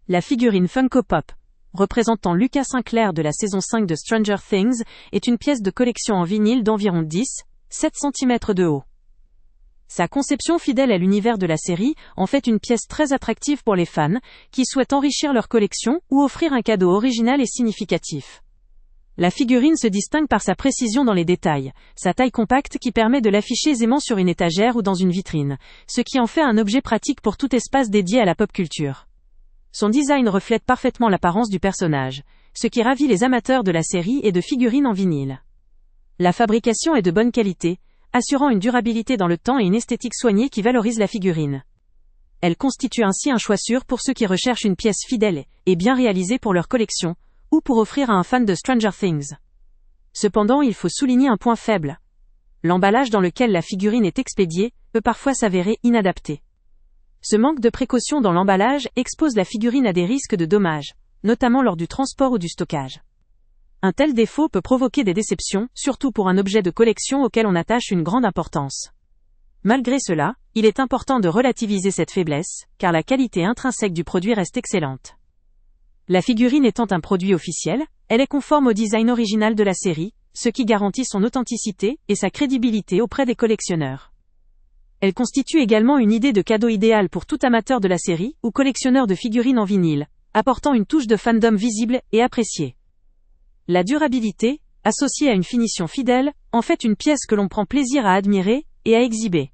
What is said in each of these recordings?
La figurine Funko Pop, représentant Lucas Sinclair de la saison 5 de Stranger Things, est une pièce de collection en vinyle d'environ 10-7 cm de haut. Sa conception fidèle à l'univers de la série en fait une pièce très attractive pour les fans, qui souhaitent enrichir leur collection ou offrir un cadeau original et significatif. La figurine se distingue par sa précision dans les détails, sa taille compacte qui permet de l'afficher aisément sur une étagère ou dans une vitrine, ce qui en fait un objet pratique pour tout espace dédié à la pop culture. Son design reflète parfaitement l'apparence du personnage, ce qui ravit les amateurs de la série et de figurines en vinyle. La fabrication est de bonne qualité, assurant une durabilité dans le temps et une esthétique soignée qui valorise la figurine. Elle constitue ainsi un choix sûr pour ceux qui recherchent une pièce fidèle et bien réalisée pour leur collection, ou pour offrir à un fan de Stranger Things. Cependant, il faut souligner un point faible. L'emballage dans lequel la figurine est expédiée peut parfois s'avérer inadapté. Ce manque de précaution dans l'emballage expose la figurine à des risques de dommages, notamment lors du transport ou du stockage. Un tel défaut peut provoquer des déceptions, surtout pour un objet de collection auquel on attache une grande importance. Malgré cela, il est important de relativiser cette faiblesse, car la qualité intrinsèque du produit reste excellente. La figurine étant un produit officiel, elle est conforme au design original de la série, ce qui garantit son authenticité et sa crédibilité auprès des collectionneurs. Elle constitue également une idée de cadeau idéal pour tout amateur de la série ou collectionneur de figurines en vinyle, apportant une touche de fandom visible et appréciée. La durabilité, associée à une finition fidèle, en fait une pièce que l'on prend plaisir à admirer et à exhiber.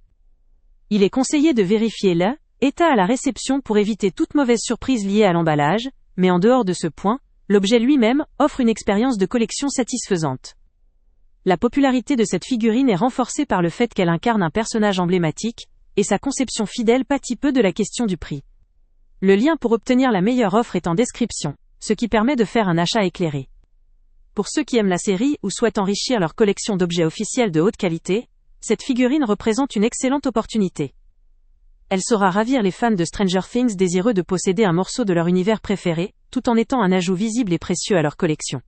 Il est conseillé de vérifier l'état à la réception pour éviter toute mauvaise surprise liée à l'emballage, mais en dehors de ce point, l'objet lui-même offre une expérience de collection satisfaisante. La popularité de cette figurine est renforcée par le fait qu'elle incarne un personnage emblématique, et sa conception fidèle pâtit peu de la question du prix. Le lien pour obtenir la meilleure offre est en description, ce qui permet de faire un achat éclairé. Pour ceux qui aiment la série ou souhaitent enrichir leur collection d'objets officiels de haute qualité, cette figurine représente une excellente opportunité. Elle saura ravir les fans de Stranger Things désireux de posséder un morceau de leur univers préféré, tout en étant un ajout visible et précieux à leur collection.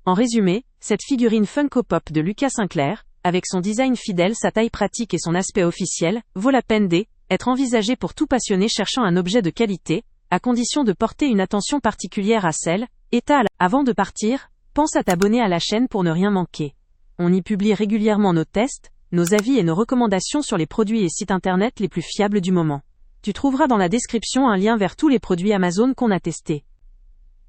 En résumé, cette figurine Funko Pop de Lucas Sinclair, avec son design fidèle, sa taille pratique et son aspect officiel, vaut la peine d'être envisagée pour tout passionné cherchant un objet de qualité, à condition de porter une attention particulière à l'état. Avant de partir, pense à t'abonner à la chaîne pour ne rien manquer. On y publie régulièrement nos tests, nos avis et nos recommandations sur les produits et sites internet les plus fiables du moment. Tu trouveras dans la description un lien vers tous les produits Amazon qu'on a testés.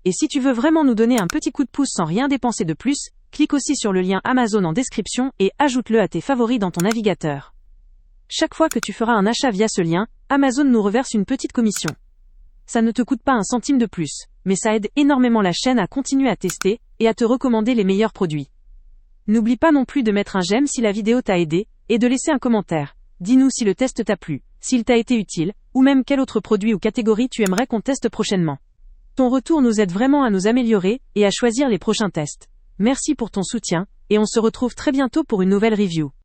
Et si tu veux vraiment nous donner un petit coup de pouce sans rien dépenser de plus, clique aussi sur le lien Amazon en description et ajoute-le à tes favoris dans ton navigateur. Chaque fois que tu feras un achat via ce lien, Amazon nous reverse une petite commission. Ça ne te coûte pas un centime de plus, mais ça aide énormément la chaîne à continuer à tester et à te recommander les meilleurs produits. N'oublie pas non plus de mettre un j'aime si la vidéo t'a aidé, et de laisser un commentaire. Dis-nous si le test t'a plu, s'il t'a été utile, ou même quel autre produit ou catégorie tu aimerais qu'on teste prochainement. Ton retour nous aide vraiment à nous améliorer et à choisir les prochains tests. Merci pour ton soutien, et on se retrouve très bientôt pour une nouvelle review.